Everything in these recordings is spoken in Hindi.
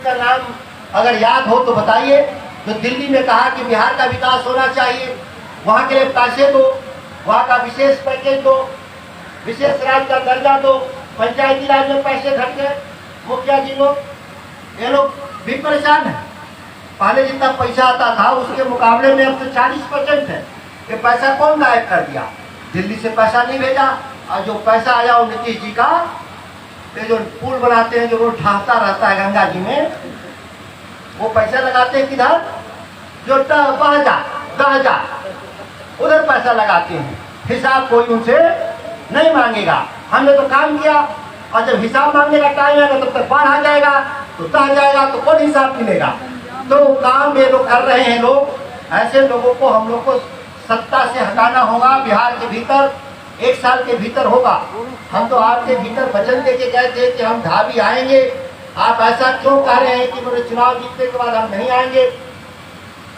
का नाम अगर याद हो तो बताइए। तो दिल्ली में कहा कि बिहार का विकास होना चाहिए, वहाँ के लिए पैसे दो, वहाँ का विशेष पैकेज दो, विशेष राज्य का दर्जा दो। पंचायती राज में पैसे घट गए, मुखिया जी लोग, ये लोग भी परेशान है। पहले जितना पैसा आता था उसके मुकाबले में अब तो 40% है। ये पैसा कौन गायब कर दिया? दिल्ली से पैसा नहीं भेजा, और जो पैसा आया वो नीतीश जी का, ये जो पुल बनाते हैं, जो रोड ढाहता रहता है गंगा जी में, वो पैसा लगाते हैं किधर? जो दहजा उधर पैसा लगाते हैं। हिसाब कोई उनसे नहीं मांगेगा। हमने तो काम किया, और जब हिसाब मांगने का टाइम आएगा तब तक बाढ़ आ जाएगा, तो दह जाएगा, तो कौन हिसाब मिलेगा? तो काम ये लोग कर रहे हैं। लोग ऐसे लोगों को हम लोग को सत्ता से हटाना होगा। बिहार के भीतर 1 साल के भीतर होगा। हम तो आपके भीतर वचन दे के गए थे कि हम धाबी आएंगे। आप ऐसा क्यों कह रहे हैं कि मेरे चुनाव जीतने के बाद हम नहीं आएंगे?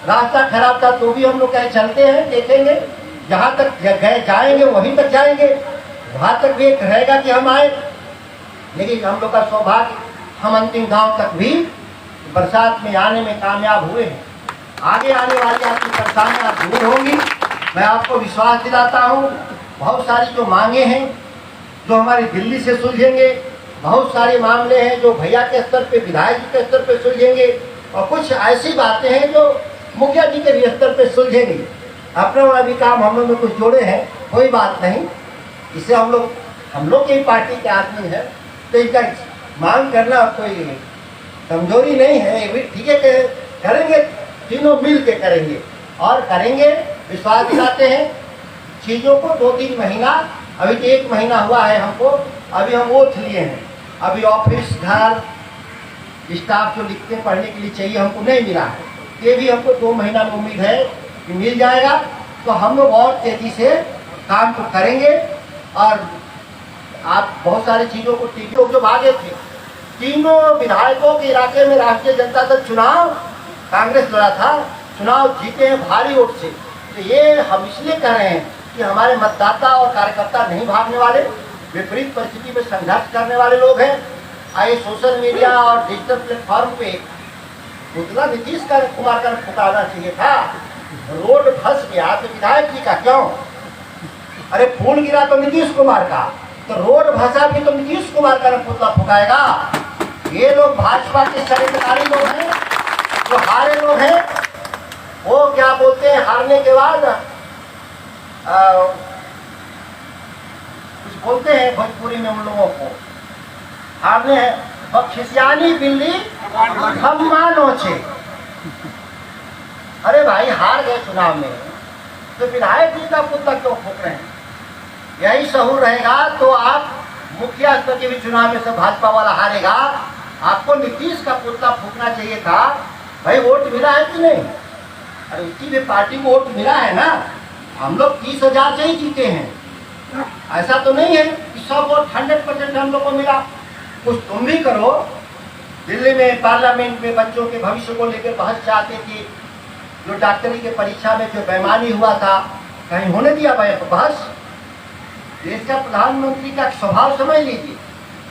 रास्ता खराब था तो भी हम लोग कहीं चलते हैं, देखेंगे। जहाँ तक गए जाएंगे वहीं तक जाएंगे, वहाँ तक भी एक रहेगा कि हम आए। लेकिन हम लोग का सौभाग्य, हम अंतिम गांव तक भी बरसात में आने में कामयाब हुए हैं। आगे आने वाली आपकी परेशानियाँ दूर होंगी, मैं आपको विश्वास दिलाता हूँ। बहुत सारी जो मांगे हैं जो हमारी दिल्ली से सुलझेंगे, बहुत सारे मामले हैं जो भैया के स्तर पे, विधायक जी के स्तर पे सुलझेंगे, और कुछ ऐसी बातें हैं जो मुखिया जी के भी स्तर पे सुलझेंगी। अपना वाला भी काम हम लोग में कुछ जोड़े हैं, कोई बात नहीं। इसे हम लोग की पार्टी के आदमी है, तो इनका मांग करना कोई कमजोरी नहीं है। ये भी ठीक है, करेंगे, तीनों मिल के करेंगे और करेंगे। विश्वास दिलाते हैं। चीज़ों को 2-3 महीना, अभी तो 1 महीना हुआ है हमको, अभी हम ओथ लिए हैं। अभी ऑफिस, घर, स्टाफ जो लिखते पढ़ने के लिए चाहिए हमको नहीं मिला है। ये भी हमको 2 महीना में उम्मीद है कि मिल जाएगा। तो हम लोग और तेजी से काम को करेंगे। और आप बहुत सारी चीज़ों को, टीवी लोग जो भागे थे, तीनों विधायकों के इलाके में राष्ट्रीय जनता दल चुनाव कांग्रेस लड़ा था, चुनाव जीते हैं भारी वोट से। तो ये हम इसलिए कह रहे हैं कि हमारे मतदाता और कार्यकर्ता नहीं भागने वाले, विपरीत परिस्थिति में संघर्ष करने वाले लोग हैं। आए सोशल मीडिया और डिजिटल प्लेटफॉर्म पे उतना नीतीश कुमार का पुकारना चाहिए था। रोड फंस गया तो विधायक जी का क्यों? अरे फूल गिरा तो नीतीश कुमार का, तो रोड फंसा भी तो नीतीश कुमार का पुतला फुकाएगा। ये लोग भाजपा के षड्यंत्रकारी लोग हैं, जो हारे लोग हैं। वो क्या बोलते हैं, हारने के बाद कुछ बोलते हैं भोजपुरी में उन लोगों को, हारने हैं खिसियानी बिल्ली हम मानो छे। अरे भाई, हार गए चुनाव में तो विधायक जी का पुतला क्यों फूक रहे हैं? यही शहूर रहेगा तो आप मुखिया स्तर के भी चुनाव में सब भाजपा वाला हारेगा। आपको नीतीश का पुतला फूकना चाहिए था। भाई वोट मिला है कि नहीं? अरे उसकी भी पार्टी को वोट मिला है ना। हम लोग 30,000 से ही जीते हैं। ऐसा तो नहीं है कि 100 वोट 100% हम लोग को मिला। कुछ तुम भी करो। दिल्ली में पार्लियामेंट में बच्चों के भविष्य को लेकर बहस चाहते थे। जो डॉक्टरी के परीक्षा में जो बेईमानी हुआ था, कहीं होने दिया बहस? देश का प्रधानमंत्री का स्वभाव समझ लीजिए।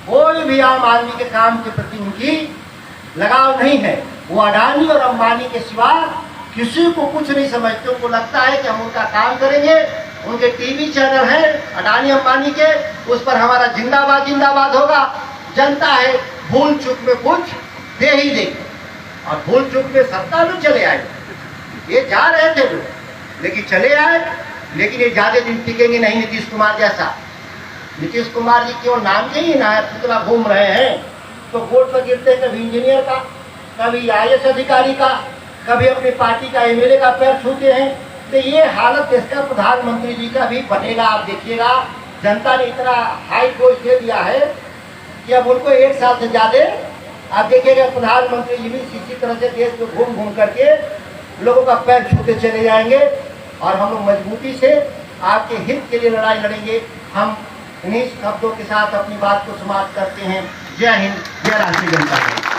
कोई भी आम आदमी के काम के प्रति उनकी लगाव नहीं है। वो अडानी और अंबानी के सिवा किसी को कुछ नहीं समझते। उनको लगता है कि हम उनका काम करेंगे। उनके टीवी चैनल हैं अडानी अंबानी के, उस पर हमारा जिंदाबाद जिंदाबाद होगा। जनता है, भूल चूक में कुछ दे ही देगी, और भूल चूक में सत्ता में चले आए। ये जा रहे थे लोग, लेकिन चले आए। लेकिन ये ज्यादा दिन टिकेंगे नहीं नीतीश कुमार जैसा। नीतीश कुमार जी केवल नाम के ही ना है, पुतला घूम रहे हैं। तो वोट पर गिरते कभी इंजीनियर का, कभी IAS अधिकारी का, कभी अपनी पार्टी का MLA का पैर छूते हैं। तो ये हालत देश का प्रधानमंत्री जी का भी बनेगा। आप देखिएगा, जनता ने इतना हाई डोज दे दिया है कि अब उनको 1 साल से ज्यादा आप देखिएगा प्रधानमंत्री जी भी इसी तरह से देश को घूम घूम करके लोगों का पैर छूते चले जाएंगे। और हम लोग मजबूती से आपके हित के लिए लड़ाई लड़ेंगे। हम इन्हीं शब्दों के साथ अपनी बात को समाप्त करते हैं। जय हिंद, जय राष्ट्रीय जनता दल।